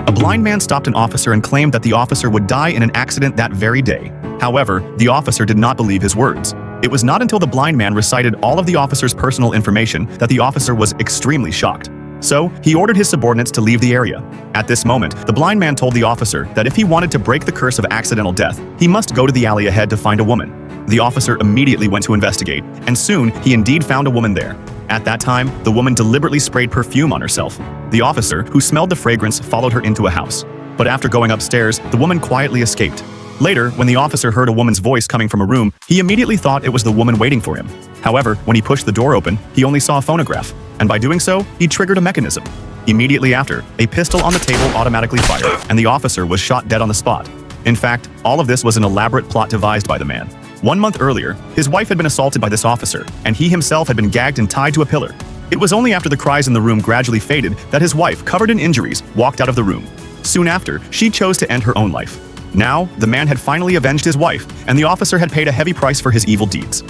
A blind man stopped an officer and claimed that the officer would die in an accident that very day. However, the officer did not believe his words. It was not until the blind man recited all of the officer's personal information that the officer was extremely shocked. So, he ordered his subordinates to leave the area. At this moment, the blind man told the officer that if he wanted to break the curse of accidental death, he must go to the alley ahead to find a woman. The officer immediately went to investigate, and soon he indeed found a woman there. At that time, the woman deliberately sprayed perfume on herself. The officer, who smelled the fragrance, followed her into a house. But after going upstairs, the woman quietly escaped. Later, when the officer heard a woman's voice coming from a room, he immediately thought it was the woman waiting for him. However, when he pushed the door open, he only saw a phonograph, and by doing so, he triggered a mechanism. Immediately after, a pistol on the table automatically fired, and the officer was shot dead on the spot. In fact, all of this was an elaborate plot devised by the man. 1 month earlier, his wife had been assaulted by this officer, and he himself had been gagged and tied to a pillar. It was only after the cries in the room gradually faded that his wife, covered in injuries, walked out of the room. Soon after, she chose to end her own life. Now, the man had finally avenged his wife, and the officer had paid a heavy price for his evil deeds.